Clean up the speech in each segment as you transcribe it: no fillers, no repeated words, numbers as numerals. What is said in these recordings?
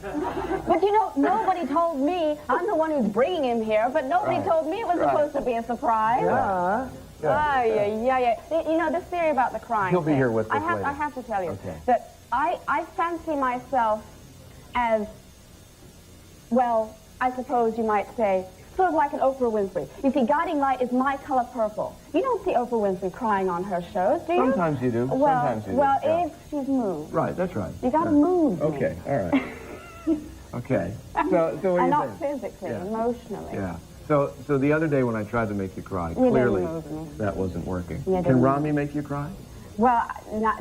But you know, nobody told me. I'm the one who's bringing him here, but nobody told me it was supposed to be a surprise. Yeah. Yeah. You know, this theory about the crying. He'll be here with us later. I have to tell you that I fancy myself as, well, I suppose you might say, sort of like an Oprah Winfrey. You see, Guiding Light is my color purple. You don't see Oprah Winfrey crying on her shows, do you? Sometimes you do. Well, Sometimes you do. Well, Yeah. if she's moved. Right, that's right. You got to move me. Okay, all right. Okay. So what do And you not think? physically, Yeah. emotionally. Yeah. So the other day when I tried to make you cry, didn't clearly move me. that wasn't working. You Can didn't. Rami make you cry? Well, now,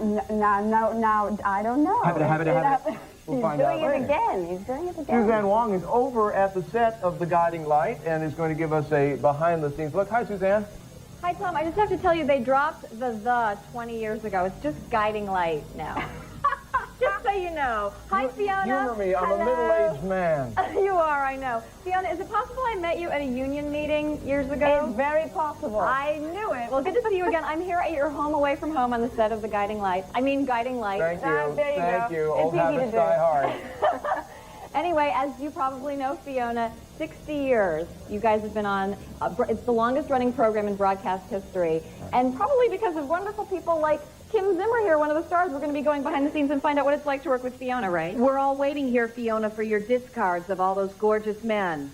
I don't know. Have it. We'll He's find out doing it later. again. He's doing it again. Suzanne Wong is over at the set of The Guiding Light and is going to give us a behind-the-scenes look. Hi, Suzanne. Hi, Tom. I just have to tell you, they dropped the 20 years ago. It's just Guiding Light now. Just so you know. Hi, Fiona. Humor me. I'm a middle-aged man. You are, I know. Fiona, is it possible I met you at a union meeting years ago? It's very possible. I knew it. Well, good to see you again. I'm here at your home away from home on the set of The Guiding Light. Guiding Light. Thank you. There you Thank go. you. It's Old easy to habits do. die hard. Anyway, as you probably know, Fiona, 60 years you guys have been on. It's the longest-running program in broadcast history. And probably because of wonderful people like Kim Zimmer here, one of the stars, we're going to be going behind the scenes and find out what it's like to work with Fiona, right? We're all waiting here, Fiona, for your discards of all those gorgeous men.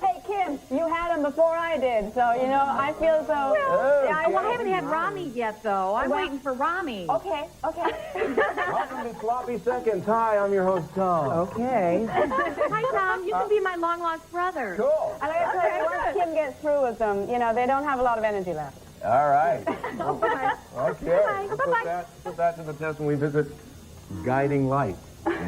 Hey, Kim, you had him before I did, so, you know, I feel so... I haven't had Rami yet, though. I'm waiting for Rami. Okay. Welcome to Sloppy Seconds. Hi, I'm your host, Tom. Okay. Hi, Tom. You can be my long-lost brother. Cool. And I gotta tell you, once Kim gets through with them, you know, they don't have a lot of energy left. All right. Okay. We'll put that to the test when we visit Guiding Light.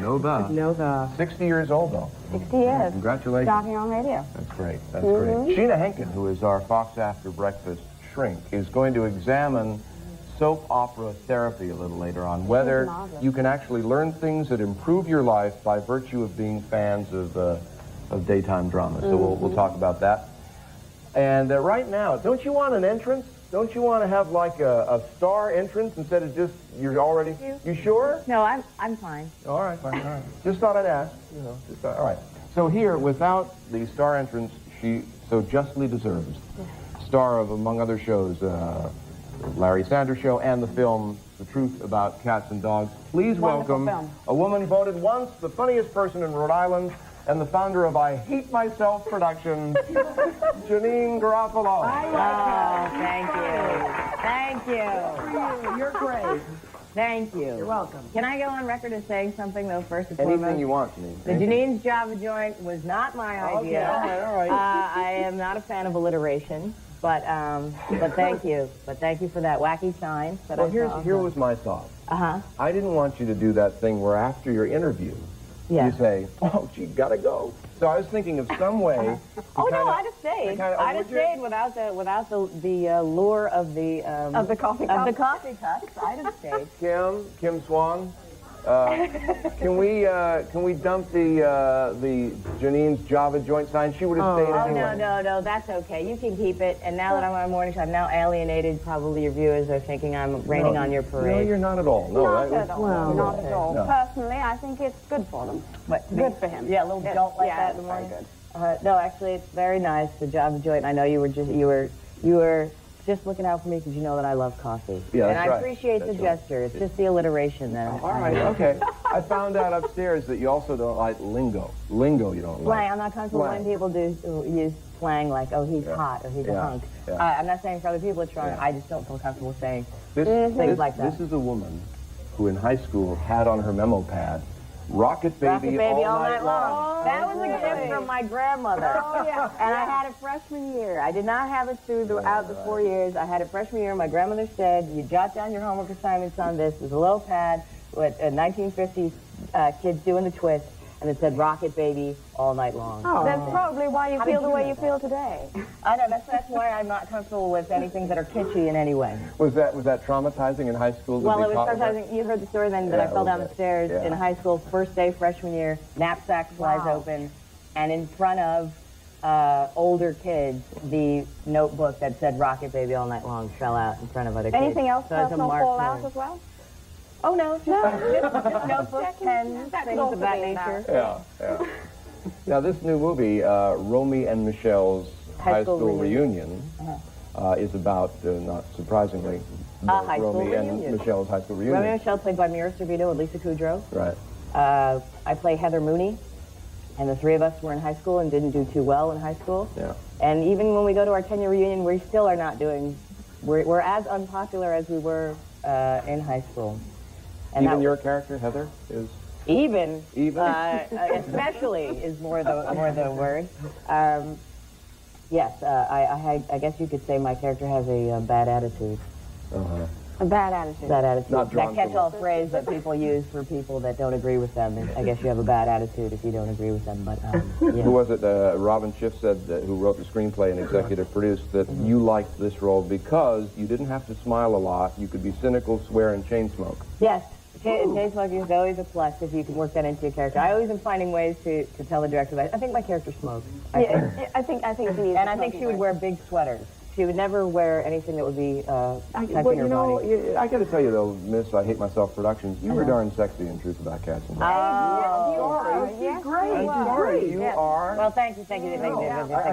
Nova. 60 years old, though. 60 years. Congratulations. Starting on radio. That's great. That's great. Sheena Henkin, who is our Fox After Breakfast shrink, is going to examine soap opera therapy a little later on, whether you can actually learn things that improve your life by virtue of being fans of daytime drama. So we'll talk about that. And right now, don't you want an entrance? Don't you want to have like a star entrance instead of just, you're already, you sure? No, I'm fine. All right, fine, all right. Just thought I'd ask, you know. All right. So here, without the star entrance, she so justly deserves. Star of, among other shows, Larry Sanders Show and the film The Truth About Cats and Dogs. Please welcome a woman voted once the funniest person in Rhode Island and the founder of I Hate Myself Productions, Janeane Garofalo. Oh, thank you. You're great. Thank you. You're welcome. Can I go on record as saying something, though, first and Anything foremost? you want, Janeane. The Janine's Java joint was not my idea. Okay, all right. I am not a fan of alliteration, but thank you. But thank you for that wacky sign. Well, here was my thought. Uh-huh. I didn't want you to do that thing where after your interview, Yeah. you say, oh, gee, gotta go. So I was thinking of some way. Oh, no, I'd have stayed. I'd have stayed without the lure of the coffee cup. Of the coffee cups. I'd have stayed. Kim Swan, can we dump the Janine's Java joint sign? She would have stayed Oh, anyway. no, that's okay. You can keep it. And now that I'm on a morning show, I'm now alienated. Probably your viewers are thinking I'm raining on your No, parade. you're not at all. No, Not at all. well, Not okay. at all. No. Personally, I think it's good for them. Good for him. Yeah, a little jolt like that in the very morning. good. No, actually, it's very nice, the Java joint. I know you were just looking out for me because you know that I love coffee. Yeah, and that's I right. appreciate That's the right. gesture. It's just the alliteration there. All right, okay. I found out upstairs that you also don't like lingo. Lingo you don't like. Slang. I'm not comfortable when people use slang like, oh, he's hot or he's a hunk. Yeah. I'm not saying for other people it's wrong. I just don't feel comfortable saying This, like that. This is a woman who in high school had on her memo pad, Rocket Baby, all night long. That was a really? gift from my grandmother. Oh, yeah. And I had it freshman year. I did not have it throughout the 4 years. I had it freshman year. My grandmother said, you jot down your homework assignments on this. There's a little pad with 1950s kids doing the twist. And it said Rocket Baby all night long. Oh, that's probably why you feel the way you feel today. I know, that's why I'm not comfortable with anything that are kitschy in any way. Was that traumatizing in high school? Well, it was sometimes, you heard the story then that I fell down the stairs in high school, first day, freshman year, knapsack flies open, and in front of older kids, the notebook that said Rocket Baby all night long fell out in front of other kids. Anything else So it's a personal mark fall for out it. as well? Oh, no. Just notebooks, pens, things of that nature. Yeah. Now, this new movie, Romy and Michelle's High School Reunion, is about, not surprisingly, high school Romy and reunion. Michelle's High School Reunion. Romy and Michelle, played by Mira Sorvino and Lisa Kudrow. Right. I play Heather Mooney, and the three of us were in high school and didn't do too well in high school. Yeah. And even when we go to our 10-year reunion, we still are not doing, we're as unpopular as we were in high school. And Even your character, Heather, is... Even? Even? Especially is more the word. Yes, I guess you could say my character has a bad attitude. Uh-huh. A bad attitude. Bad attitude. Not drawn That catch-all from- phrase that people use for people that don't agree with them. I guess you have a bad attitude if you don't agree with them. But Who yeah. was it? Robin Schiff said, that, who wrote the screenplay and executive produced, that you liked this role because you didn't have to smile a lot. You could be cynical, swear, and chain smoke. Yes. Chain smoking is always a plus if you can work that into your character. I always am finding ways to tell the director that I think my character smokes. I think she needs. And I think she would wear big sweaters. She would never wear anything that would be touching Well, her you know, body. I got to tell you, though, Miss I Hate Myself Productions, you were darn sexy in Truth About Cats and Dogs. Yes, I'm sorry, you are. Well, thank you. I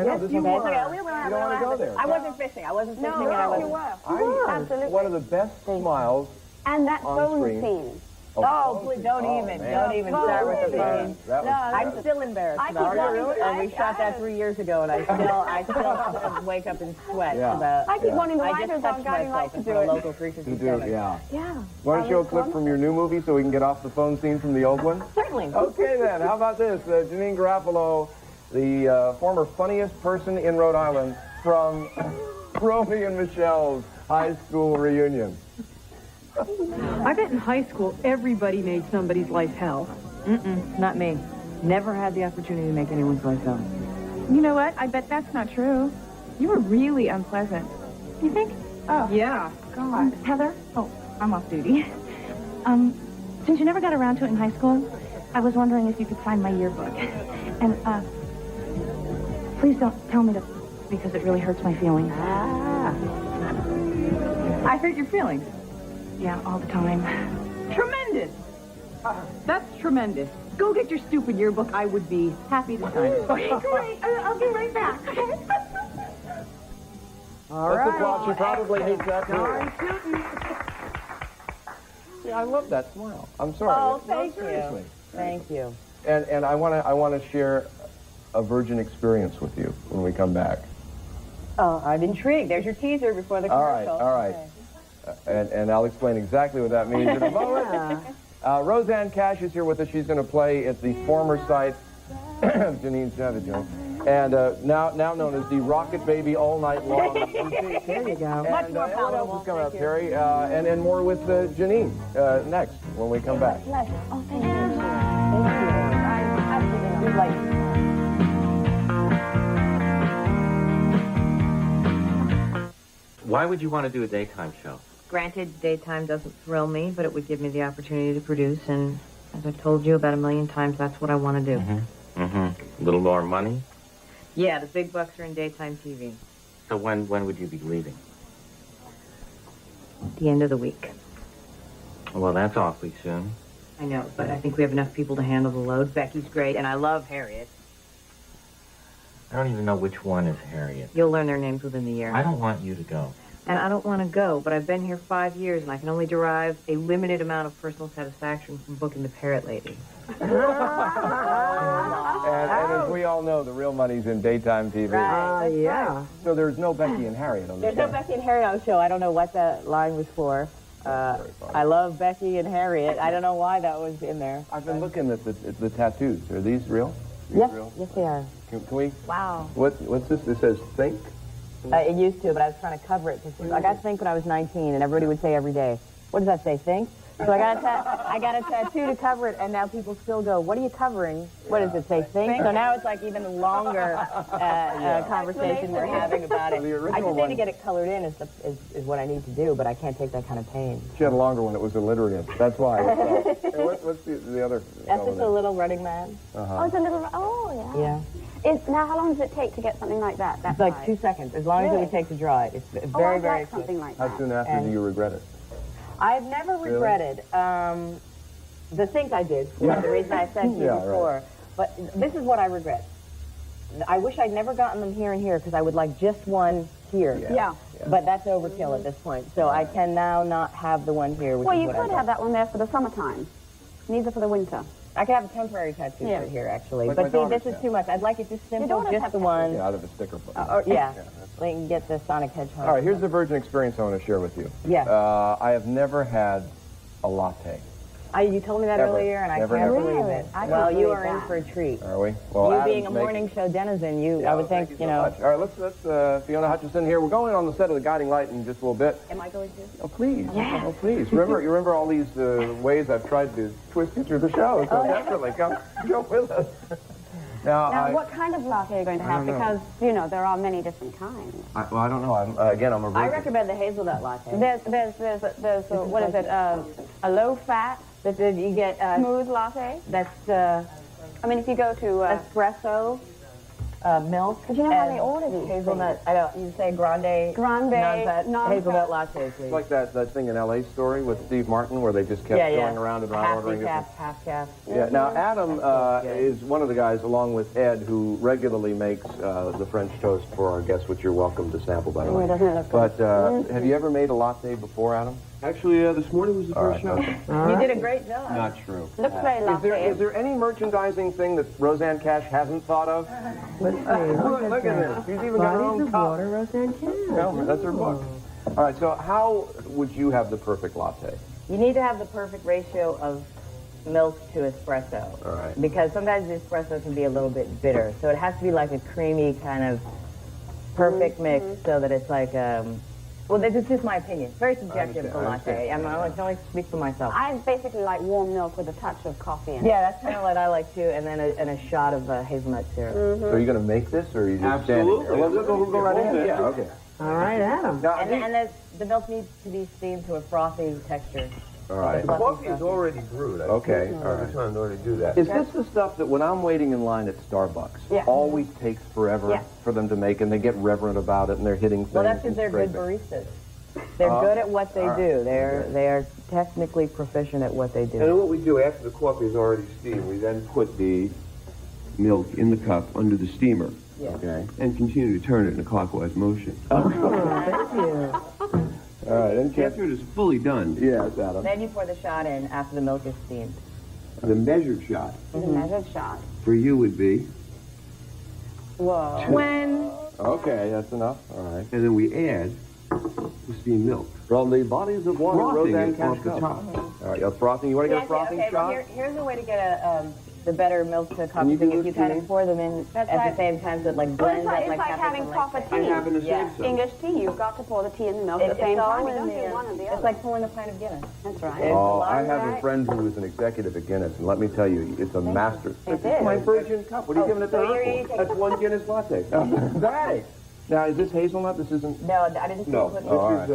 know, this is You don't don't want to go there. I wasn't fishing. I wasn't fishing. No, and I you wasn't. were. I Absolutely. one of the best smiles. And that on phone screen. scene. Oh, please don't man. even start with the phone. That was, I'm still embarrassed I about keep it. wanting- And we shot that 3 years ago, and I still wake up in sweat Yeah. about. I keep wanting the I writers just on touched Guiding Light myself to in do front of it. local creatures to and do, Seven. yeah. Yeah. Want to show a clip from your new movie so we can get off the phone scene from the old one? Certainly. Okay, then. How about this? Janeane Garofalo, the former funniest person in Rhode Island from Romy and Michelle's High School Reunion. I bet in high school everybody made somebody's life hell. Not me. Never had the opportunity to make anyone's life hell. You know what? I bet that's not true. You were really unpleasant. You think? Oh. Yeah. God. Heather? Oh, I'm off duty. Since you never got around to it in high school, I was wondering if you could sign my yearbook. And, please don't tell me to, because it really hurts my feelings. I hurt your feelings. Yeah, all the time. Tremendous. That's tremendous. Go get your stupid yearbook. I would be happy to sign it. Okay, great. I'll be right back. Let's applaud. She probably hates that too. Yeah, I love that smile. I'm sorry. Oh, No, thank seriously. you. Thank you. And I want to share a virgin experience with you when we come back. Oh, I'm intrigued. There's your teaser before the All right, commercial. all right. And I'll explain exactly what that means in a moment. Rosanne Cash is here with us. She's going to play at the former site, Janine Savage, and now known as the Rocket Baby All Night Long. There you go. And, Much more what palatable. else is coming up, Thank you. Terry? And more with Janine next when we come back. Oh, thank you. You'd like- Why would you want to do a daytime show? Granted, daytime doesn't thrill me, but it would give me the opportunity to produce, and as I've told you about 1,000,000 times, that's what I want to do. A little more money? Yeah, the big bucks are in daytime TV. So when would you be leaving? At the end of the week. Well, that's awfully soon. I know, but I think we have enough people to handle the load. Becky's great, and I love Harriet. I don't even know which one is Harriet. You'll learn their names within the year. I don't want you to go. And I don't want to go, but I've been here 5 years, and I can only derive a limited amount of personal satisfaction from booking the Parrot Lady. And as we all know, the real money's in daytime TV. Yeah. So there's no Becky and Harriet on the There's no show. Becky and Harriet on the show. I don't know what that line was for. I love Becky and Harriet. I don't know why that was in there. I've been looking at the tattoos. Are these real? These Yes, real? yes they are. Can we? Wow. What's this? It says think. It used to, but I was trying to cover it. I got to think when I was 19, and everybody would say every day, what does that say, think? So I got a tattoo to cover it, and now people still go, what are you covering? What does it say, think? So now it's like even longer conversation we're having about it. The original I just need one- to get it colored in is what I need to do, but I can't take that kind of pain. She had a longer one. It was alliterative. That's why. What's the other? That's just a little running man. Oh, it's a little. Oh, yeah. Yeah. Now, how long does it take to get something like that? It's like 2 seconds, as long as it would take to draw it. It's very, I'd very like quick. something like How that. soon after do you regret it? I've never regretted. The things I did, for the reason I said to you before. Right. But this is what I regret. I wish I'd never gotten them here and here, because I would like just one here. Yeah. But that's overkill at this point. So I can now not have the one here, which well, is you what could I have that one there for the summertime. Neither for the winter. I could have a temporary tattoo right here, actually. Like but see, this is too much. I'd like it just simple, just the one. Yeah, out of a sticker book. Yeah. So you can get the Sonic Hedgehog. All right, here's the virgin experience I want to share with you. Yeah. I have never had a latte. You told me that earlier, and I can't believe it. Well, you are in for a treat. Are we? Well, you Adam's being a morning show denizen, I would think, you know. All right, let's Fiona Hutchinson here. We're going on the set of The Guiding Light in just a little bit. Am I going to? Oh, please. Yeah. Oh, please. You remember all these ways I've tried to twist you through the show, so definitely come with us. Now, what kind of latte are you going to have? Because, you know, there are many different kinds. I don't know. I'm a virgin. I recommend the hazelnut latte. There's what is it, a low-fat, that you get smooth latte? That's, I mean, if you go to... espresso, milk, but you know how they order these hazelnut, I don't, you say grande, non-fat, hazelnut latte, please. It's like that thing in L.A. story with Steve Martin where they just kept going around and around ordering it. Half calf. Yeah, now Adam is one of the guys, along with Ed, who regularly makes the French toast for our guests, which you're welcome to sample, by the way. Doesn't it look good? But have you ever made a latte before, Adam? Actually, this morning was the first show. Okay. You did a great job. Not true. Looks very latte. Is there any merchandising thing that Rosanne Cash hasn't thought of? Let's see. Look at this. She's even got her own cup. Water, Rosanne Cash. No, that's her book. All right, so how would you have the perfect latte? You need to have the perfect ratio of milk to espresso. All right. Because sometimes the espresso can be a little bit bitter. So it has to be like a creamy kind of perfect mix so that it's like, well, this is just my opinion. It's very subjective for latte. I can only speak for myself. I basically like warm milk with a touch of coffee in it. Yeah, that's kind of what I like too, and then a shot of hazelnut syrup. So are you going to make this, or are you just standing here? Well, we'll go right ahead. Yeah, okay. All right, Adam. Now, and the milk needs to be steamed to a frothy texture. All right. The coffee is already brewed. Okay, all right. Every time in order to do that. Is this the stuff that when I'm waiting in line at Starbucks, always takes forever for them to make, and they get reverent about it, and they're hitting things? Well, that's because they're good baristas. They're good at what they do. They are technically proficient at what they do. And then what we do after the coffee is already steamed, we then put the milk in the cup under the steamer. Okay. And continue to turn it in a clockwise motion. Oh, thank you. All right, and After it is fully done, yes, Adam. Then you pour the shot in after the milk is steamed. the measured shot The measured shot. for you would be, Whoa. When Okay, that's enough. All right. and then we add the steamed milk. From the bodies of water, Frothing Rosanne it Cash off the cup. top. All right, frothing. You want to get a frothing okay, shot? but here's a way to get the better milk to Can you coffee. do If you it, kind Janine? of pour them in That's at right. the same time, so it like Well, blends it's up like happens having like proper that. tea. I happen to say so. English tea, you've got to pour the tea and the milk at the same time. You don't do one or the other. It's like pouring a pint of Guinness. That's right. There's Oh, a I lot have of a friend who is an executive at Guinness, and let me tell you, it's a master. It This is my is. virgin cup. What are you giving it to so her you're for? eating- That's one Guinness latte. Hey! Now, is this hazelnut? This isn't... No, I didn't see No, what this all is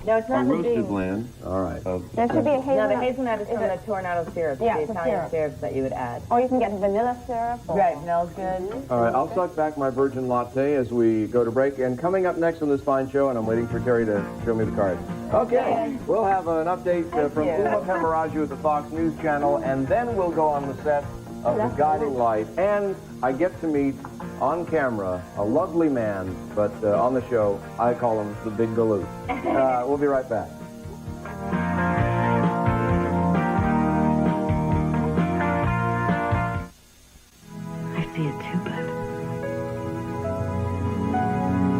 No, it's a not the roasted beans. blend. All right. There should be a No, the hazelnut. hazelnut is from the tornado syrup. Yeah, the it's a Italian syrup. syrups that you would add. Or you can get vanilla syrup. Or... Right, smells good. All right, I'll suck back my virgin latte as we go to break. And coming up next on this fine show, and I'm waiting for Terry to show me the card. Okay, we'll have an update from Uma Pemaraju at the Fox News Channel, and then we'll go on the set of The Guiding Light. And I get to meet, on camera, a lovely man, but on the show, I call him the Big Galoot. We'll be right back. I see it too, Bud.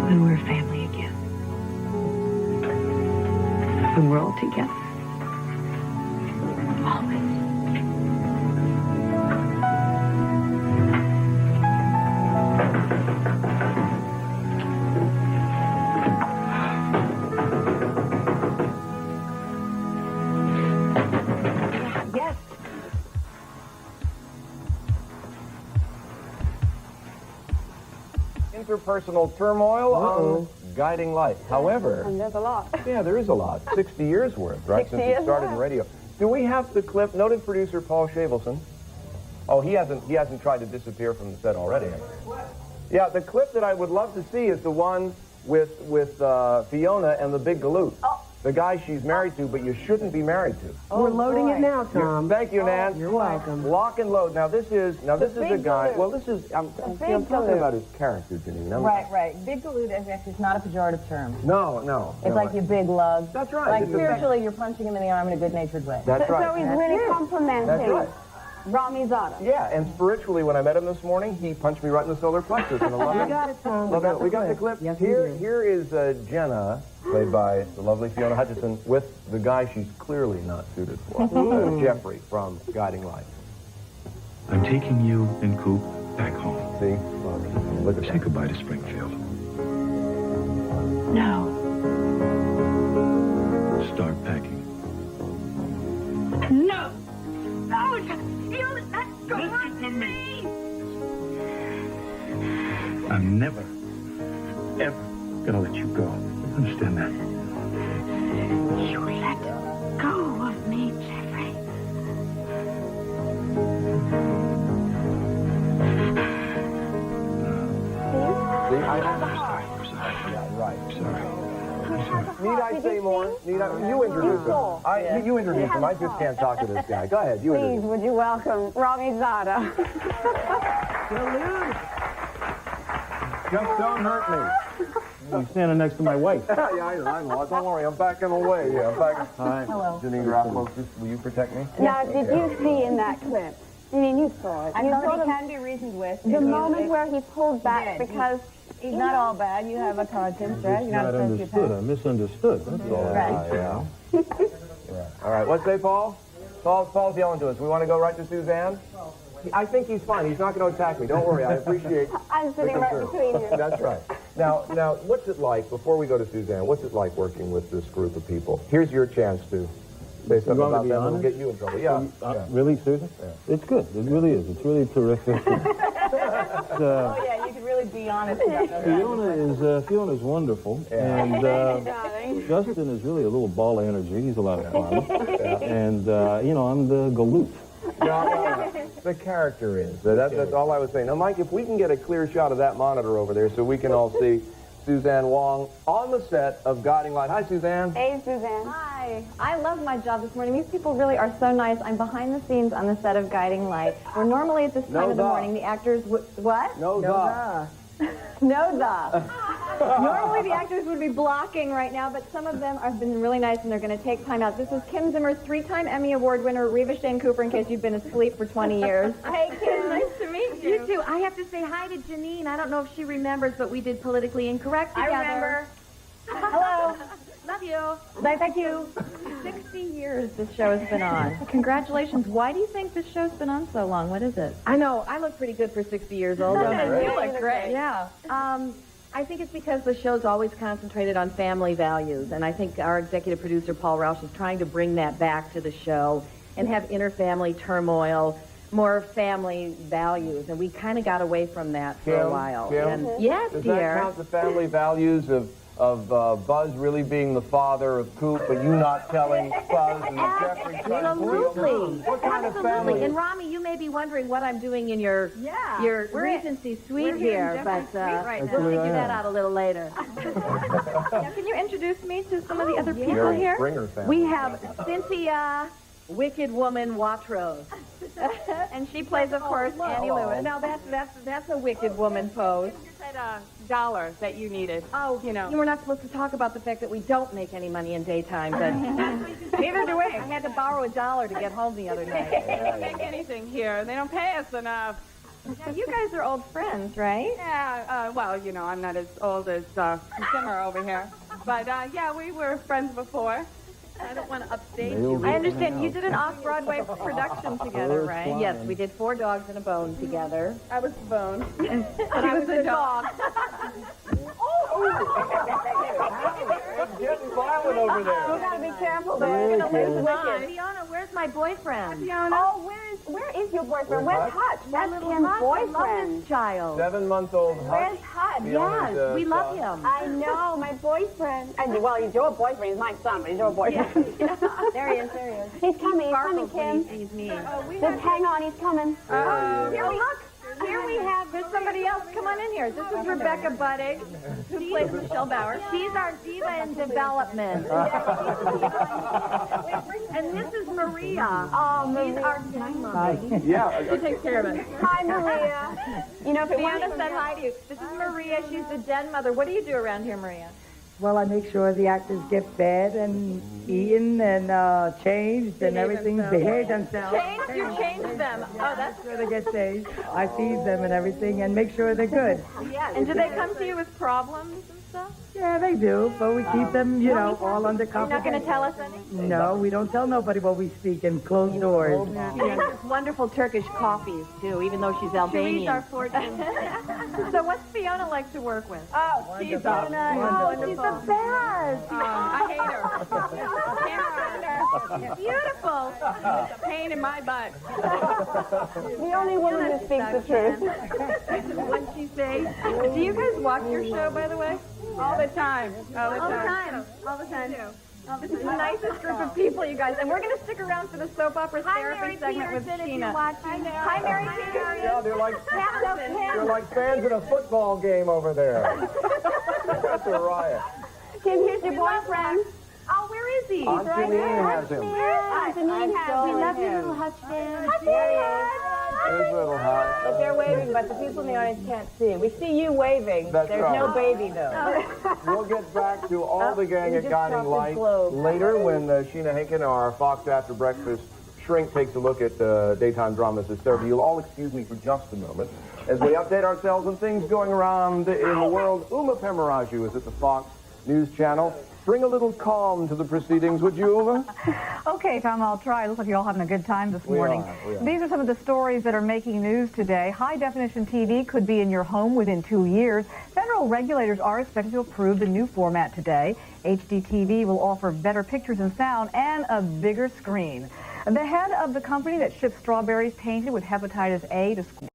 When we're family again. When we're all together. Always. Yes. Interpersonal turmoil on Guiding Light. However, And there's a lot. yeah, there is a lot. 60 years worth, right, 60 since years it started in worth. radio. Do we have the clip? Noted producer Paul Shavelson. Oh, he hasn't tried to disappear from the set already. Yeah, the clip that I would love to see is the one with Fiona and the Big Galoot. Oh, the guy she's married to, but you shouldn't be married to. We're loading it now, Tom. Thank you, Nan. You're welcome. Lock and load. Now this is a guy. Well, this is I'm talking about his character, Janeane. Right. Big galoot is not a pejorative term. No. It's like your big lug. That's right. Like It's spiritually, you're punching him in the arm in a good-natured way. That's right. So he's really complimenting That's right. Rami Zada. Yeah, and spiritually, when I met him this morning, he punched me right in the solar plexus. And I love We got it, Tom. We got the clip. Yes, we do. Here is Jenna, played by the lovely Fiona Hutchison, with the guy she's clearly not suited for, Jeffrey from Guiding Light. I'm taking you and Coop back home. See? Look at Say goodbye to Springfield. No. Start packing. No! No! You let go Listen to me. I'm never, ever gonna let you go. Understand that? You let go of me, Jeffrey. See? Yeah, right. Sorry. Need I say more? You introduce him. You introduce him. I just can't talk to this guy. Go ahead. You Please, introduce him. would you welcome Rami Zada? Just don't hurt me. I'm standing next to my wife. Yeah, I know. Don't worry. I'm backing away. Yeah, I'm backing. Hi. Hello. Janeane Garofalo, will you protect me? Now, did you see in that clip? I mean, you saw it. I You thought saw he can be reasoned with. the moment where he pulled back did. because He's not all bad. You have a conscience, right? You're not Not a understood. I sociopath. misunderstood. That's all. Right. Yeah. All right. What's say, Paul? Paul's yelling to us. We want to go right to Suzanne? I think he's fine. He's not going to attack me. Don't worry. I appreciate I'm sitting right between you. That's right. Now, what's it like, before we go to Suzanne, what's it like working with this group of people? Here's your chance to say something want me to about be them that'll honest? get you in trouble. Yeah. Really, Susan? Yeah. It's good. It really is. It's really terrific. Oh, yeah, you could really be honest about that. Fiona's wonderful, and Justin is really a little ball of energy. He's a lot of fun, and I'm the galoot. No. The character is. That's all I was saying. Now, Mike, if we can get a clear shot of that monitor over there so we can all see Suzanne Wong on the set of Guiding Light. Hi, Suzanne. Hey, Suzanne. Hi. I love my job this morning. These people really are so nice. I'm behind the scenes on the set of Guiding Light. Where normally at this time of the morning, the actors would... What? No, Normally the actors would be blocking right now, but some of them have been really nice and they're going to take time out. This is Kim Zimmer's 3-time Emmy Award winner, Reva Shane Cooper, in case you've been asleep for 20 years. Hey, Kim. Nice to meet you. You too. I have to say hi to Janeane. I don't know if she remembers, but we did Politically Incorrect together. I remember. Hello. Love you. Thank you. 60 years this show has been on. Congratulations. Why do you think this show's been on so long? What is it? I know. I look pretty good for 60 years old. Don't I? You look great. Yeah. I think it's because the show's always concentrated on family values, and I think our executive producer, Paul Roush, is trying to bring that back to the show and have inter-family turmoil, more family values, and we kind of got away from that for a while. Kim? And, yes, Does dear. that count the family values of Buzz really being the father of Coop, but you not telling Buzz and Jeffrey? Absolutely. What kind of family? Absolutely. And Rami, you may be wondering what I'm doing in your Regency suite here, but we'll figure that out a little later. Now, can you introduce me to some of the other people here? Springer family. We have Cynthia, Wicked Woman Watrose. And she plays, of course, Annie Lewis. Now that's a Wicked Woman pose. You said $1 that you needed. Oh, you know. You were not supposed to talk about the fact that we don't make any money in daytime, but Neither do we. I had to borrow $1 to get home the other night. We don't make anything here. They don't pay us enough. Now, you guys are old friends, right? Yeah, well, I'm not as old as Zimmer over here. But, we were friends before. I don't want to upstage you. I understand you did an off-Broadway production together, right? Yes, we did 4 Dogs and a Bone together. I was the bone. But I was the dog. It's getting violent over there. You gotta be careful there. You're gonna lose Wicked. Fiona, where's my boyfriend? Oh, where is your boyfriend? Where's Hutch? That's little Kim's Hutch, I love boyfriend. this child. 7-month-old Where's Hutch? Yes, we love him. I know, my boyfriend. Well, he's your boyfriend. He's my son, but he's your boyfriend. There he is, there he is. He's coming, Kim. Sees me. Just hang on, he's coming. Here, look. here we have, there's somebody else. Come on in here. This is Rebecca Buddig, who plays Michelle Bauer. She's our diva in development. And this is Maria. She's our den mother. Yeah. She takes care of it. Hi, Maria. You know, Fiona said hi to you. This is Maria. She's the den mother. What do you do around here, Maria? Well, I make sure the actors get fed and eaten and changed and everything. Behave themselves. Changed? You changed them. Oh, that's Sure they get changed. I feed them and everything and make sure they're good. And do they come to you with problems and stuff? Yeah, they do, but we keep them, you know, all under You're control. not going to tell us any? No, we don't tell nobody what we speak in closed doors. She makes wonderful Turkish coffees, too, even though she's Albanian. She reads our fortune. So what's Fiona like to work with? Oh, she's Wonderful. She's the best. I hate her. Beautiful. It's a pain in my butt. The only woman who speaks the truth. What'd she say? Do you guys watch your show, by the way? All the time. All the time. All the time. This is the nicest group of people, you guys. And we're going to stick around for the soap opera therapy segment with Sheena. Hi, Mary Peterson. Yeah, they're like fans at a football game over there. That's a riot. Kim, here's your boyfriend. Oh, where is he? Aunt Janeane has him. Janine has. We love you, little Hutch fan. His little house. But they're waving, but the people in the audience can't see. We see you waving. That's There's right. no baby, though. We'll get back to all the gang you at just Guiding dropped Light his globe. later when Sheena Hinken, our Fox After Breakfast shrink, takes a look at daytime dramas as therapy. You'll all excuse me for just a moment as we update ourselves on things going around in the world. Uma Pemaraju is at the Fox News Channel. Bring a little calm to the proceedings, would you, Uma? Okay, Tom, I'll try. Looks like you're all having a good time this We morning. are. These are some of the stories that are making news today. High-definition TV could be in your home within 2 years. Federal regulators are expected to approve the new format today. HD TV will offer better pictures and sound and a bigger screen. The head of the company that ships strawberries painted with hepatitis A to school.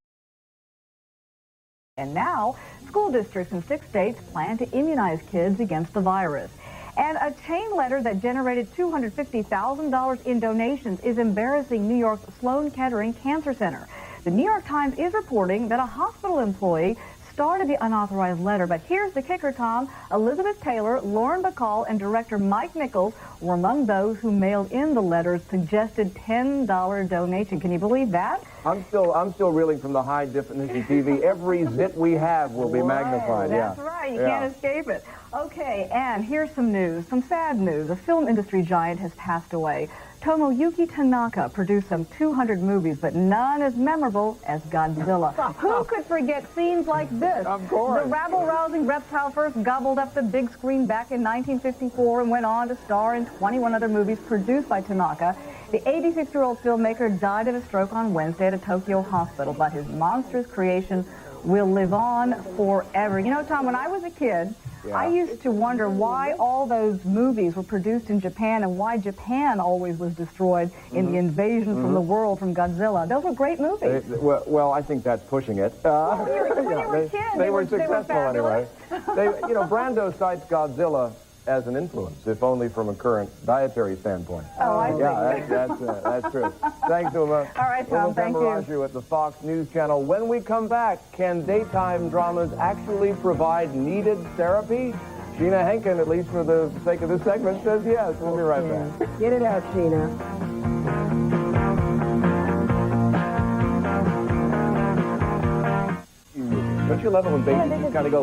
And now, school districts in 6 states plan to immunize kids against the virus. And a chain letter that generated $250,000 in donations is embarrassing New York's Sloan Kettering Cancer Center. The New York Times is reporting that a hospital employee started the unauthorized letter. But here's the kicker, Tom. Elizabeth Taylor, Lauren Bacall, and director Mike Nichols were among those who mailed in the letter's suggested $10 donation. Can you believe that? I'm still reeling from the high-definition TV. Every zit we have will be magnified. That's right. You can't escape it. Okay, and here's some news, some sad news. A film industry giant has passed away. Tomoyuki Tanaka produced some 200 movies, but none as memorable as Godzilla. Who could forget scenes like this? Of course. The rabble-rousing reptile first gobbled up the big screen back in 1954 and went on to star in 21 other movies produced by Tanaka. The 86-year-old filmmaker died of a stroke on Wednesday at a Tokyo hospital, but his monstrous creation will live on forever. You know, Tom, when I was a kid, I used to wonder why all those movies were produced in Japan and why Japan always was destroyed in the invasion from the world from Godzilla. Those were great movies. Well, I think that's pushing it. They were successful anyway. Brando cites Godzilla as an influence, if only from a current dietary standpoint. Oh, I see. Yeah, that's true. Thanks, Uma. All right, Tom, thank you. Uma Pemaraju at the Fox News Channel. When we come back, can daytime dramas actually provide needed therapy? Sheena Hinken, at least for the sake of this segment, says yes. We'll be right back. Get it out, Sheena. Don't you love it when babies just kind of go,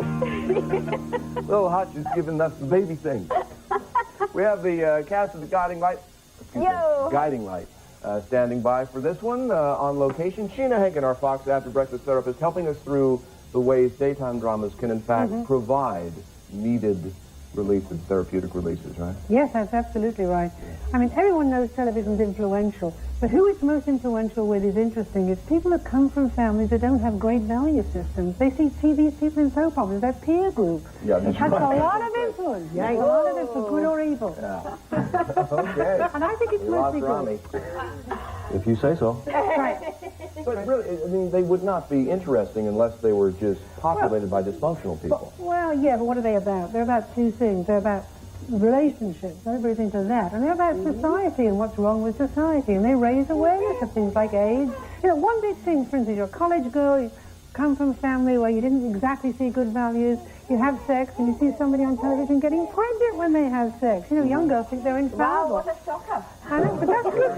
Little Hutch is giving us the baby thing. We have the cast of the Guiding Light, standing by for this one on location. Sheena Hinken, our Fox After Breakfast therapist, helping us through the ways daytime dramas can in fact provide needed releases, therapeutic releases, right? Yes, that's absolutely right. I mean, everyone knows television's influential, but who it's most influential with is interesting. It's people who come from families that don't have great value systems. They see these people in soap operas, their peer group. Yeah, that's has right. a lot of influence. Yeah, a lot of it for good or evil. Yeah. Okay. And I think it's mostly good. If you say so. Right. But really, I mean, they would not be interesting unless they were just populated by dysfunctional people. Well, yeah, but what are they about? They're about two things. They're about relationships. Everybody's into that. And they're about society and what's wrong with society. And they raise awareness of things like AIDS. You know, one big thing, for instance, you're a college girl, come from a family where you didn't exactly see good values, you have sex, and you see somebody on television getting pregnant when they have sex. You know, young girls think they're infallible. Wow, what a shocker. I know, but that's good.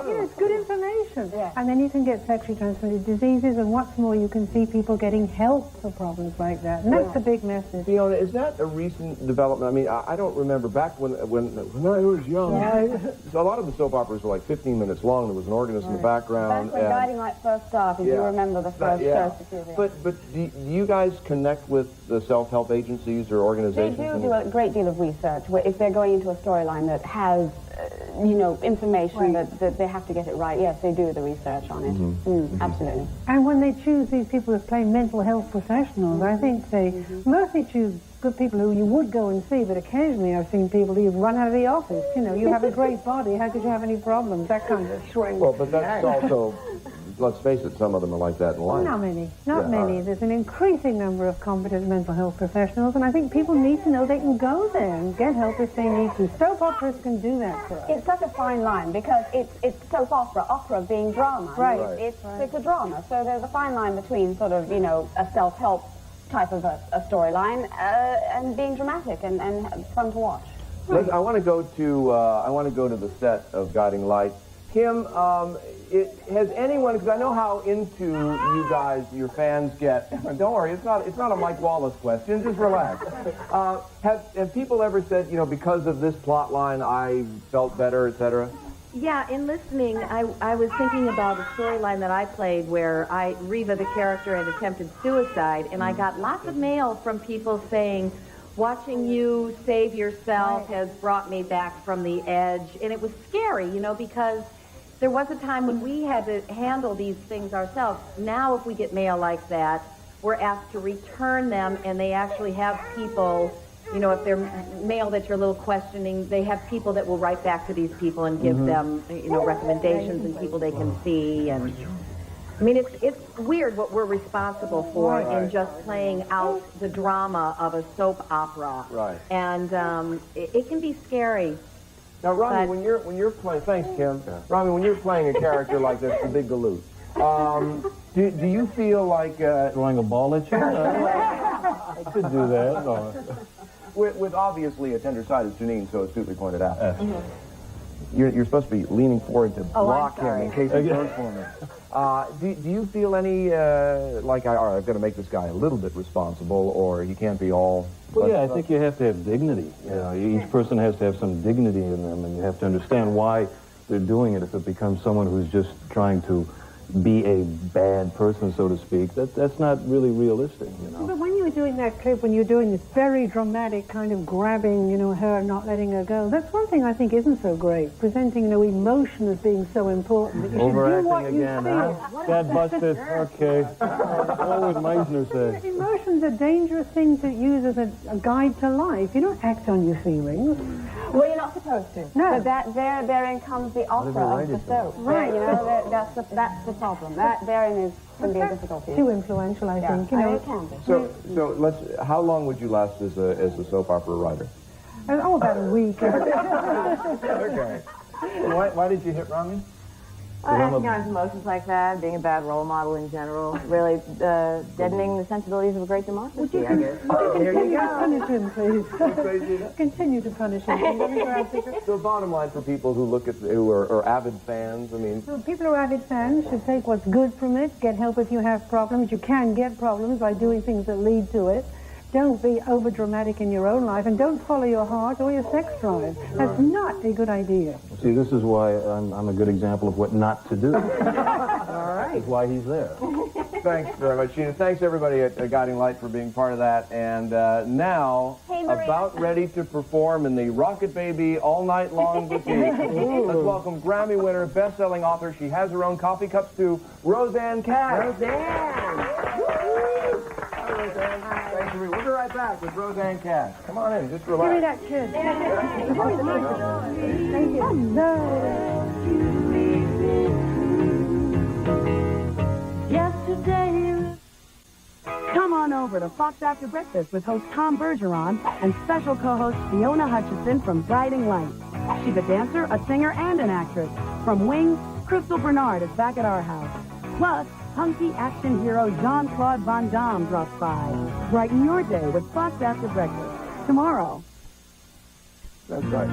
You know, it's good information. Yeah. And then you can get sexually transmitted diseases, and what's more, you can see people getting help for problems like that. And that's the big message. Fiona, is that a recent development? I mean, I don't remember back when I was young. So a lot of the soap operas were like 15 minutes long. There was an organist in the background. That's when Guiding Light first started, if you remember the first show. But do you guys connect with the self-help agencies or organizations? They do a great deal of research. If they're going into a storyline that has, information that they have to get it right, yes, they do the research on it. Absolutely. And when they choose these people to play mental health professionals, I think they mostly choose good people who you would go and see, but occasionally I've seen people who run out of the office. You know, you have a great body, how could you have any problems? That kind of shrink. Well, but that's also, let's face it, some of them are like that in life. Not many. Not many. There's an increasing number of competent mental health professionals, and I think people need to know they can go there and get help if they need to. Soap operas can do that for us. It's such a fine line because it's soap opera being drama. Right. It's a drama, so there's a fine line between sort of, a self-help type of a storyline and being dramatic and fun to watch. I want to go to the set of Guiding Light. Kim, has anyone, because I know how into you guys, your fans get, don't worry, it's not a Mike Wallace question, just relax. Have people ever said, because of this plot line, I felt better, etc.? Yeah, in listening, I was thinking about a storyline that I played where Reva, the character, had attempted suicide, and I got lots of mail from people saying, watching you save yourself has brought me back from the edge, and it was scary, because there was a time when we had to handle these things ourselves. Now, if we get mail like that, we're asked to return them, and they actually have people, if they're mail that you're a little questioning, they have people that will write back to these people and give them, recommendations and people they can see. And I mean, it's weird what we're responsible for in just playing out the drama of a soap opera. Right. And it can be scary. Now, Rami, when you're playing, thanks, Kim. Rami, when you're playing a character like this, the Big Galoot, do you feel like throwing a ball at you? I could do that. No. With obviously a tender side, as Janeane so astutely pointed out. You're supposed to be leaning forward to block him in case he throws for me. Do you feel any like I've got to make this guy a little bit responsible, or he can't be all? Well, yeah, I think you have to have dignity. Each person has to have some dignity in them, and you have to understand why they're doing it. If it becomes someone who's just trying to be a bad person, so to speak, that's not really realistic, But when you were doing that clip, when you're doing this very dramatic kind of grabbing, her, not letting her go, that's one thing I think isn't so great. Presenting, emotion as being so important. That you overacting again, huh? Got busted. Okay. What would Meisner say? Emotion's a dangerous thing to use as a guide to life. You don't act on your feelings. Well, you're not supposed to. No. But therein comes the opera of the soap. Right. That's the problem. Therein can be a difficulty. Too influential, I think. It can be. So how long would you last as a soap opera writer? About a week. Okay. Why did you hit Rami? Acting on emotions like that, being a bad role model in general, really deadening the sensibilities of a great democracy, I guess. There you go. Punish him, please. Continue to punish him. So bottom line for people who are avid fans, people who are avid fans should take what's good from it, get help if you have problems. You can get problems by doing things that lead to it. Don't be over-dramatic in your own life, and don't follow your heart or your sex drive. That's not a good idea. See, this is why I'm a good example of what not to do. All right. This is why he's there. Thanks very much, Sheena. Thanks, everybody at Guiding Light for being part of that. And now, about ready to perform in the Rocket Baby All Night Long boutique. Let's welcome Grammy winner, best-selling author. She has her own coffee cups, too, Rosanne Cash. Rosanne! Hi, Rosanne. Thanks for We'll be right back with Rosanne Cash. Come on in, just relax. Give me that kid. Thank you. Yesterday. Come on over to Fox After Breakfast with host Tom Bergeron and special co-host Fiona Hutchison from Guiding Light. She's a dancer, a singer, and an actress. From Wings, Crystal Bernard is back at our house. Plus, hunky action hero Jean-Claude Van Damme drops by. Brighten your day with Fox After Breakfast. Tomorrow. That's right.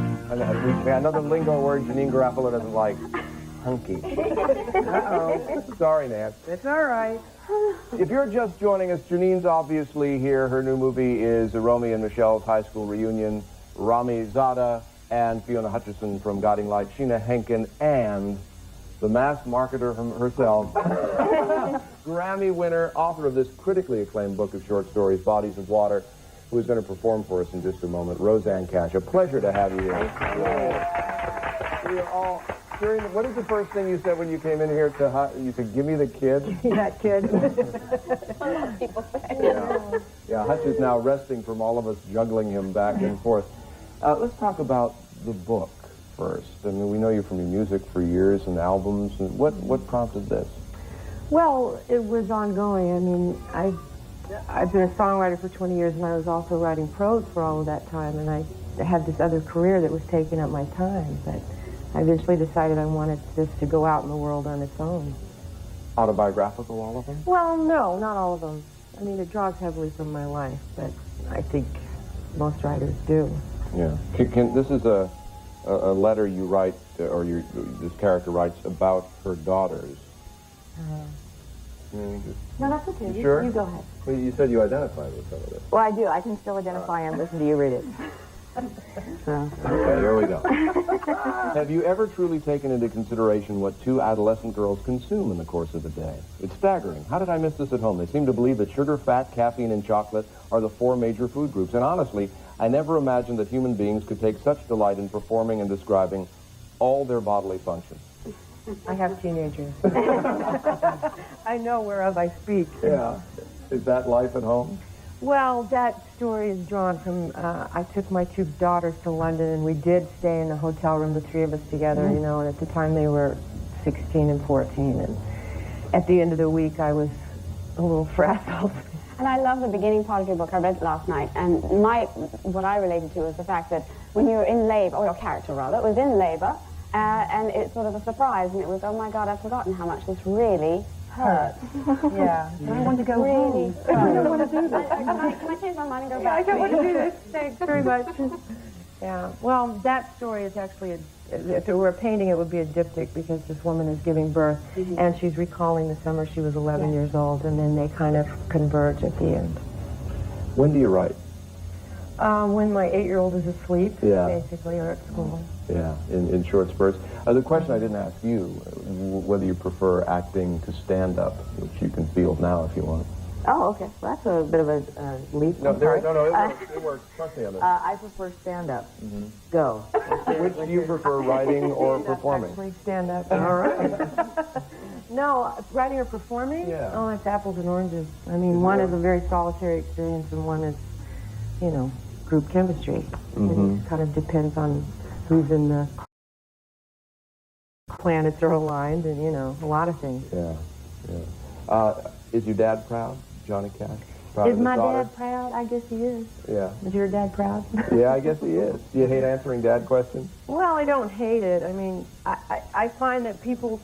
Another lingo word Janeane Garofalo doesn't like. Hunky. Uh-oh. Sorry, Nance. It's all right. If you're just joining us, Janine's obviously here. Her new movie is Romy and Michelle's high school reunion. Rami Zada and Fiona Hutchison from Guiding Light, Sheena Henkin, and the mass marketer herself, Grammy winner, author of this critically acclaimed book of short stories, Bodies of Water, who is going to perform for us in just a moment, Rosanne Cash. A pleasure to have you here. We are all... What is the first thing you said when you came in here you said, give me the kid? That kid. People say. Yeah, Hutch is now resting from all of us juggling him back and forth. Let's talk about the book first. I mean, we know you from your music for years and albums. And what prompted this? Well, it was ongoing. I mean, I've been a songwriter for 20 years, and I was also writing prose for all of that time, and I had this other career that was taking up my time, but I eventually decided I wanted this to go out in the world on its own. Autobiographical, all of them? Well, no, not all of them. I mean, it draws heavily from my life, but I think most writers do. Yeah. This is a letter you write, or this character writes about her daughters. No, that's okay. Sure? You go ahead. Well, you said you identified with some of this. Well, I do. I can still identify and listen to you read it. So. Okay, here we go. Have you ever truly taken into consideration what two adolescent girls consume in the course of a day? It's staggering. How did I miss this at home? They seem to believe that sugar, fat, caffeine, and chocolate are the four major food groups. And honestly, I never imagined that human beings could take such delight in performing and describing all their bodily functions. I have teenagers. I know whereof I speak. Yeah. Is that life at home? Well, that story is drawn from, I took my two daughters to London, and we did stay in the hotel room, the three of us together, you know, and at the time they were 16 and 14, and at the end of the week I was a little frazzled. And I love the beginning part of your book. I read it last night, and what I related to was the fact that when you were in labor, or your character rather, was in labor, and it's sort of a surprise, and it was, oh my God, I've forgotten how much this really hurt. Yeah. I want to go really home. I don't want to do this. Can I change my mind and go back? I don't want to do this. Thanks very much. Yeah. Well, that story is actually, if it were a painting, it would be a diptych, because this woman is giving birth, and she's recalling the summer she was 11 years old, and then they kind of converge at the end. When do you write? When my 8-year-old is asleep, basically, or at school. Yeah, in short spurts. The question I didn't ask you, whether you prefer acting to stand-up, which you can field now if you want. Oh, okay. Well, that's a bit of a leap. No, it works. Trust me on this. I prefer stand-up. Go. Which do you prefer, writing or performing? Actually, stand-up. All right. No, writing or performing? Yeah. Oh, it's apples and oranges. I mean, one is a very solitary experience, and one is, you know, group chemistry. It kind of depends on who's in the planets are aligned, and, you know, a lot of things. Yeah. Is your dad proud, Johnny Cash? Proud Is of his my daughter? dad proud? I guess he is. Yeah. Is your dad proud? Yeah, I guess he is. Do you hate answering dad questions? Well, I don't hate it. I mean, I find that people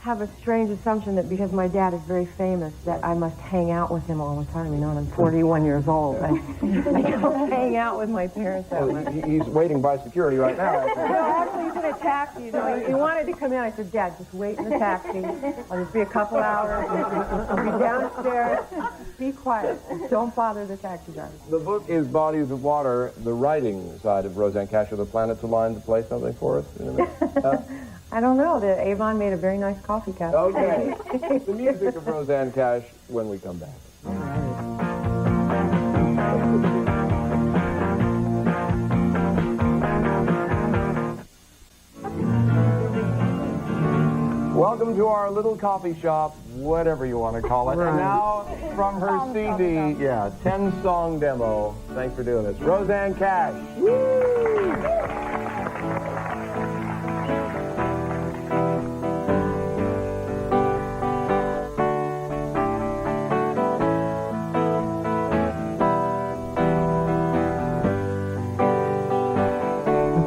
have a strange assumption that because my dad is very famous that I must hang out with him all the time. You know, and I'm 41 years old. I don't hang out with my parents that much. He's waiting by security right now. Actually, he's in a taxi. You know, he wanted to come in. I said, Dad, just wait in the taxi. I'll just be a couple hours. I'll be downstairs. Be quiet. Don't bother the taxi driver. The book is Bodies of Water, the writing side of Rosanne Cash. Are the planets aligned to play something for us in a minute? I don't know. The Avon made a very nice coffee cup. Okay. The music of Rosanne Cash when we come back. Welcome to our little coffee shop, whatever you want to call it. Right. And now, from her CD, 10-song demo. Thanks for doing this. Rosanne Cash.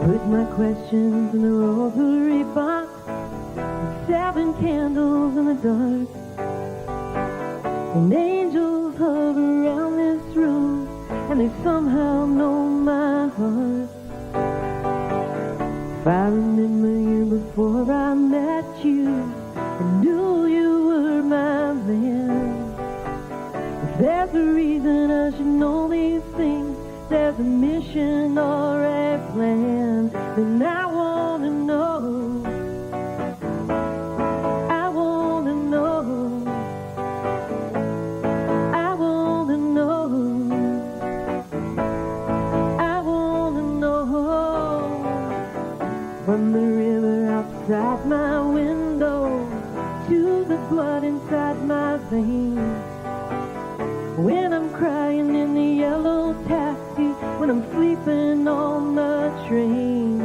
Put my questions in the rosary box, 7 candles in the dark. And angels hover around this room, and they somehow know my heart. If I remember you before I met you, and knew you were my man. If there's a reason I should know these things, there's a mission or a plan, then I wanna know. I wanna know. I wanna know. I wanna know. From the river outside my window to the blood inside my veins, when I'm crying in the yellow taxi, when I'm sleeping on the train,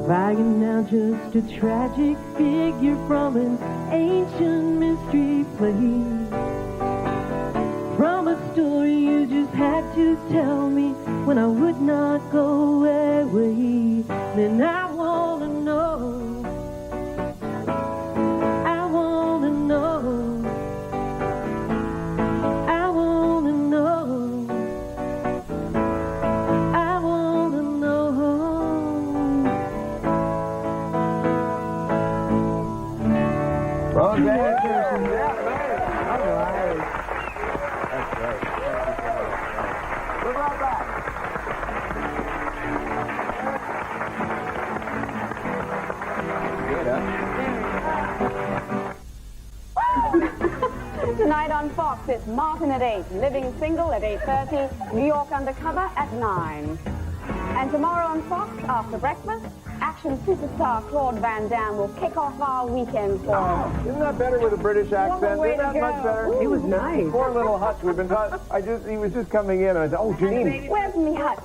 if I am now just a tragic figure from an ancient mystery play, from a story you just had to tell me when I would not go away, then I wanna know. I wanna know. I wanna know. I wanna know. Rosanne. Yeah, All right. That's great. Thank you so much. We're right back. Good, huh? Tonight on Fox, it's Martin at 8, Living Single at 8:30, New York Undercover at 9. And tomorrow on Fox, after breakfast, action superstar Claude Van Damme will kick off our weekend for us. Isn't that better with a British accent? way Isn't to that much go. better? He was nice. Poor little Hutch. We've been taught. He was just coming in, and I said, "Oh, Janeane." Where's me Hutch?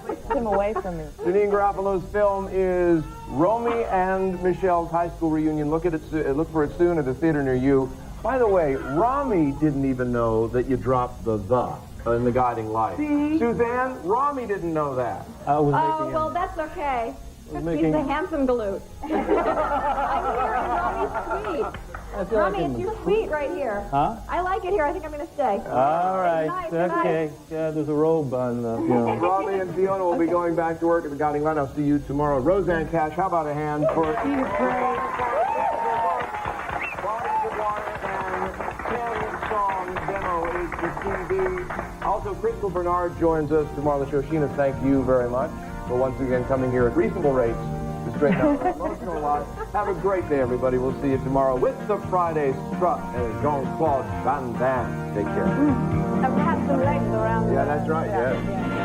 Push him away from me. Janeane Garofalo's film is Romy and Michelle's high school reunion. Look for it soon at a theater near you. By the way, Romy didn't even know that you dropped the in the guiding light. See? Suzanne, Romy didn't know that. I was Oh, well, that's okay. He's a handsome galoot. I'm here in Romy's suite. Romy, it's your suite right here. Huh? I like it here. I think I'm going to stay. All right. Good night, Okay. Yeah, there's a robe on the piano. Romy and Fiona will be going back to work at the guiding light. I'll see you tomorrow. Rosanne Cash, how about a hand for... Also, Crystal Bernard joins us tomorrow on the show. Sheena, thank you very much for once again coming here at reasonable rates to straighten out our emotional lives. Have a great day, everybody. We'll see you tomorrow with the Friday Strut and Jean-Claude Van Damme. Take care. I've had some legs around. Yeah, that's right. Yeah.